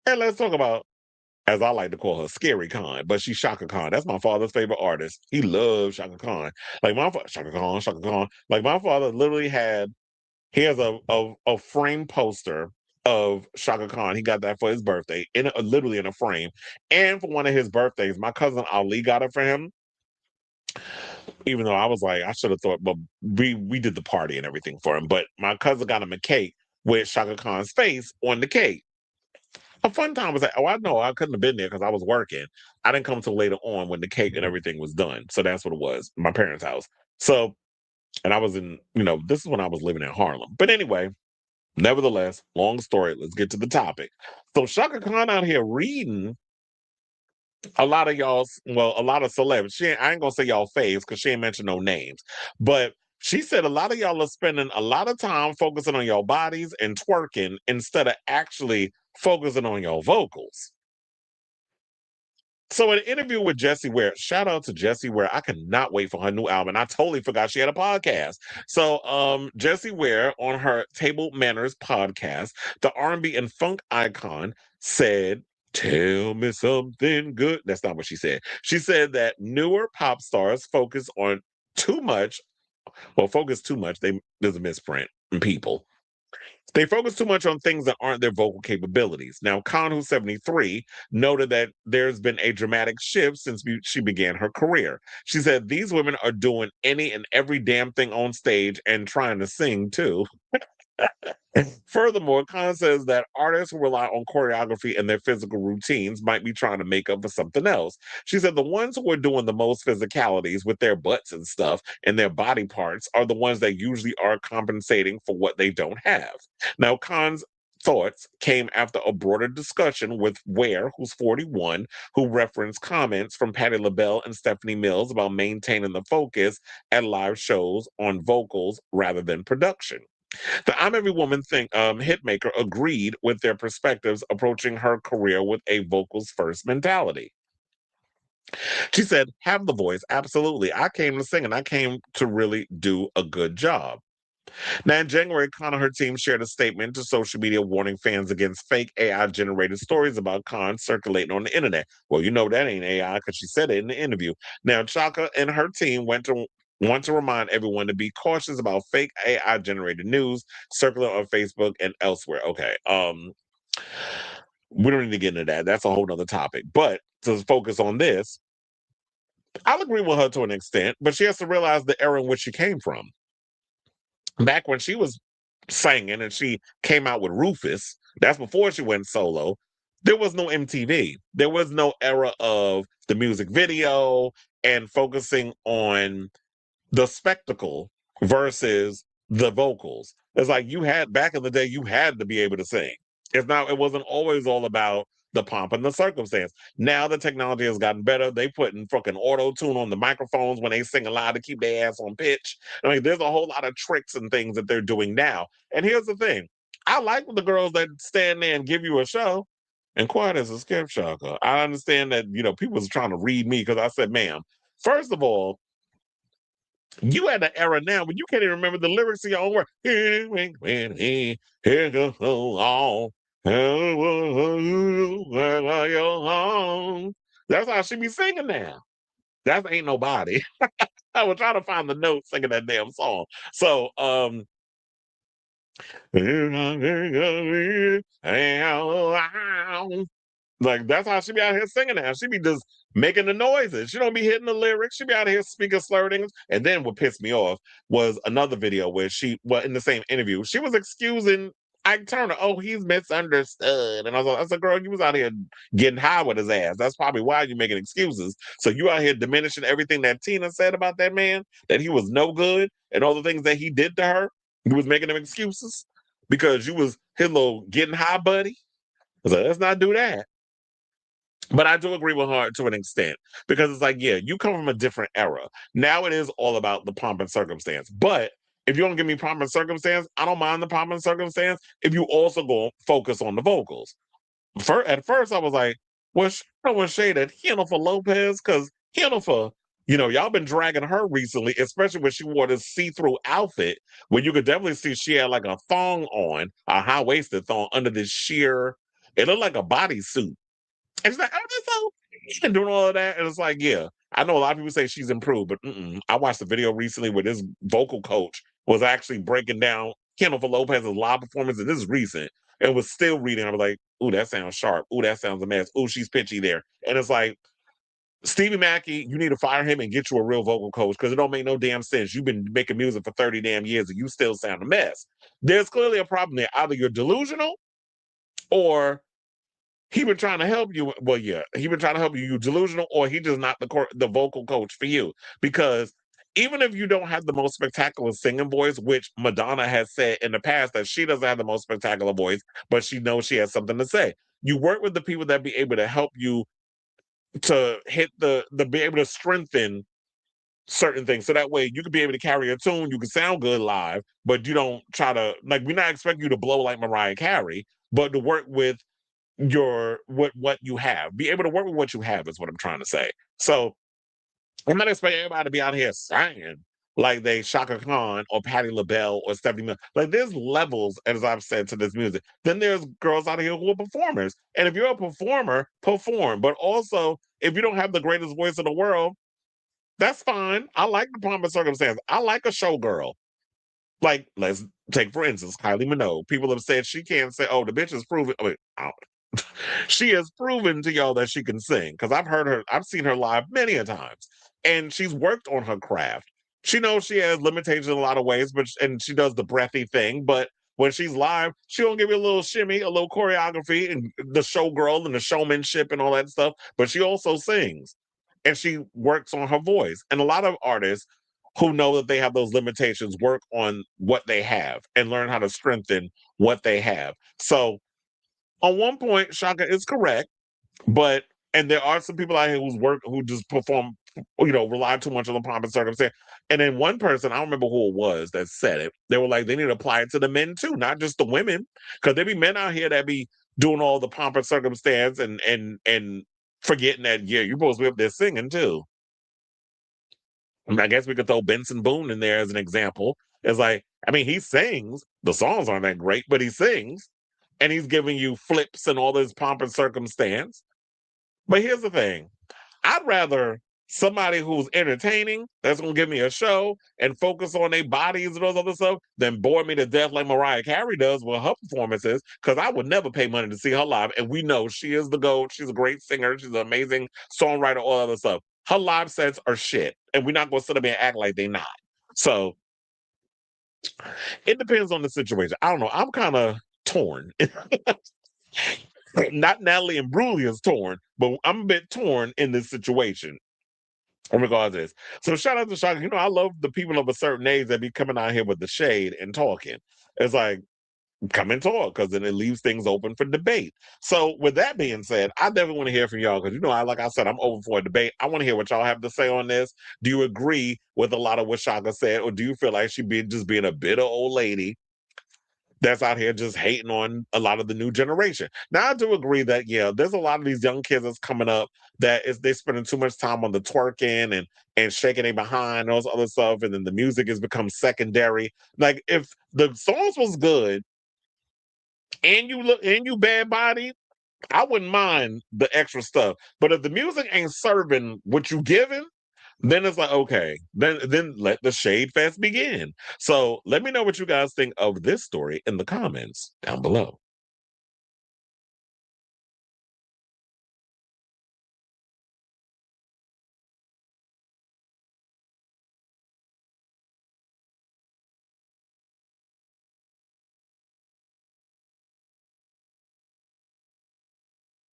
And let's talk about, as I like to call her, Scary Khan, but she's Shaka Khan. That's my father's favorite artist. He loves Shaka Khan. Like my Shaka Khan, Shaka Khan. Like my father literally had, he has a frame poster of Shaka Khan. He got that for his birthday, literally in a frame. And for one of his birthdays, my cousin Ali got it for him. Even though I was like, I should have thought, but we did the party and everything for him. But my cousin got him a cake with Shaka Khan's face on the cake. A fun time was like, oh, I know I couldn't have been there because I was working. I didn't come till later on when the cake and everything was done. So that's what it was, my parents' house. So, and I was in, this is when I was living in Harlem. But anyway, nevertheless, long story. Let's get to the topic. So Shaka Khan out here reading a lot of a lot of celebs. I ain't gonna say y'all faves because she ain't mentioned no names, but she said a lot of y'all are spending a lot of time focusing on your bodies and twerking instead of actually focusing on your vocals. So an interview with Jessie Ware, shout out to Jessie Ware. I cannot wait for her new album. I totally forgot she had a podcast. So Jessie Ware on her Table Manners podcast, the R&B and funk icon said, "Tell me something good." That's not what she said. She said that newer pop stars focus too much. There's a misprint in people. They focus too much on things that aren't their vocal capabilities. Now, Khan, who's 73, noted that there's been a dramatic shift since she began her career. She said, "These women are doing any and every damn thing on stage and trying to sing too." Furthermore, Khan says that artists who rely on choreography and their physical routines might be trying to make up for something else. She said the ones who are doing the most physicalities with their butts and stuff and their body parts are the ones that usually are compensating for what they don't have. Now, Khan's thoughts came after a broader discussion with Ware, who's 41, who referenced comments from Patti LaBelle and Stephanie Mills about maintaining the focus at live shows on vocals rather than production. The I'm Every Woman hitmaker agreed with their perspectives, approaching her career with a vocals first mentality. She said, "Have the voice, absolutely. I came to sing and I came to really do a good job." Now, in January, Khan and her team shared a statement to social media warning fans against fake AI generated stories about Khan circulating on the internet. Well, you know that ain't AI because she said it in the interview. Now, Chaka and her team want to remind everyone to be cautious about fake AI generated news circulating on Facebook and elsewhere. Okay. We don't need to get into that. That's a whole nother topic. But to focus on this, I'll agree with her to an extent, but she has to realize the era in which she came from. Back when she was singing and she came out with Rufus, that's before she went solo. There was no MTV. There was no era of the music video and focusing on the spectacle versus the vocals. It's like you had back in the day, you had to be able to sing. If not, it wasn't always all about the pomp and the circumstance. Now the technology has gotten better. They put in fucking auto tune on the microphones when they sing aloud to keep their ass on pitch. I mean, there's a whole lot of tricks and things that they're doing now. And here's the thing: I like the girls that stand there and give you a show. And quiet as a skip shocker. I understand that people was trying to read me because I said, "Ma'am, first of all, you at an era now when you can't even remember the lyrics of your own work." Here goes all. That's how she be singing now. That ain't nobody. I was trying to find the notes singing that damn song. So, like that's how she be out here singing now. She be just making the noises. She don't be hitting the lyrics. She be out here speaking slurrings. And then what pissed me off was another video where in the same interview, she was excusing Ike Turner. "Oh, he's misunderstood." And I was like, "Girl, you was out here getting high with his ass. That's probably why you're making excuses. So you out here diminishing everything that Tina said about that man, that he was no good and all the things that he did to her. You was making them excuses because you was his little getting high buddy." I was like, let's not do that. But I do agree with her to an extent because it's like, yeah, you come from a different era. Now it is all about the pomp and circumstance. But if you don't give me pomp and circumstance, I don't mind the pomp and circumstance if you also go focus on the vocals. At first, I was like, well, I was shaded Jennifer Lopez because Jennifer, y'all been dragging her recently, especially when she wore this see-through outfit where you could definitely see she had like a thong on, a high-waisted thong under this sheer It looked like a bodysuit. And she's like, oh, this so she's been doing all of that. And it's like, yeah, I know a lot of people say she's improved, but I watched a video recently where this vocal coach was actually breaking down Jennifer Lopez's live performance, and this is recent, and was still reading. I was like, ooh, that sounds sharp. Ooh, that sounds a mess. Ooh, she's pitchy there. And it's like, Stevie Mackey, you need to fire him and get you a real vocal coach because it don't make no damn sense. You've been making music for 30 damn years and you still sound a mess. There's clearly a problem there. Either you're delusional or he been trying to help you. Well, yeah, he been trying to help you. You delusional, or he just not the vocal coach for you. Because even if you don't have the most spectacular singing voice, which Madonna has said in the past that she doesn't have the most spectacular voice, but she knows she has something to say. You work with the people that be able to help you to hit the be able to strengthen certain things, so that way you can be able to carry a tune. You can sound good live, but you don't try to like. We're not expecting you to blow like Mariah Carey, but to work with your what you have. Be able to work with what you have is what I'm trying to say. So I'm not expecting everybody to be out here singing like they Shaka Khan or Patti LaBelle or Stephanie Miller. Like there's levels, as I've said, to this music. Then there's girls out here who are performers. And if you're a performer, perform. But also, if you don't have the greatest voice in the world, that's fine. I like the pomp and circumstance. I like a showgirl. Like, let's take for instance Kylie Minogue. People have said she can't say, "Oh, the bitch is proven." I mean, she has proven to y'all that she can sing because I've heard her, I've seen her live many a times, and she's worked on her craft. She knows she has limitations in a lot of ways, but and she does the breathy thing. But when she's live, she'll give you a little shimmy, a little choreography, and the showgirl and the showmanship and all that stuff. But she also sings, and she works on her voice. And a lot of artists who know that they have those limitations work on what they have and learn how to strengthen what they have. So on one point, Shaka is correct, but and there are some people out here whose work who just perform, rely too much on the pomp and circumstance. And then one person, I don't remember who it was that said it. They were like, they need to apply it to the men too, not just the women, because there be men out here that be doing all the pomp and circumstance and forgetting that you're supposed to be up there singing too. I guess we could throw Benson Boone in there as an example. It's like, I mean, he sings. The songs aren't that great, but he sings, and he's giving you flips and all this pomp and circumstance. But here's the thing: I'd rather somebody who's entertaining, that's gonna give me a show and focus on their bodies and all this other stuff, than bore me to death like Mariah Carey does with her performances. Because I would never pay money to see her live, and we know she is the GOAT. She's a great singer. She's an amazing songwriter. All other stuff. Her live sets are shit, and we're not gonna sit up and act like they're not. So it depends on the situation. I don't know. I'm kind of torn. Not Natalie Imbruglia is torn, but I'm a bit torn in this situation in regards to this. So shout out to Shaka. I love the people of a certain age that be coming out here with the shade and talking. It's like, come and talk, because then it leaves things open for debate. So with that being said, I definitely want to hear from y'all, because like I said, I'm open for a debate. I want to hear what y'all have to say on this. Do you agree with a lot of what Shaka said, or do you feel like she be just being a bitter old lady that's out here just hating on a lot of the new generation? Now, I do agree that, yeah, there's a lot of these young kids that's coming up that is they're spending too much time on the twerking and shaking their behind and all this other stuff, and then the music has become secondary. Like, if the songs was good and you bad body, I wouldn't mind the extra stuff. But if the music ain't serving what you giving, then it's like, okay, then let the shade fest begin. So let me know what you guys think of this story in the comments down below.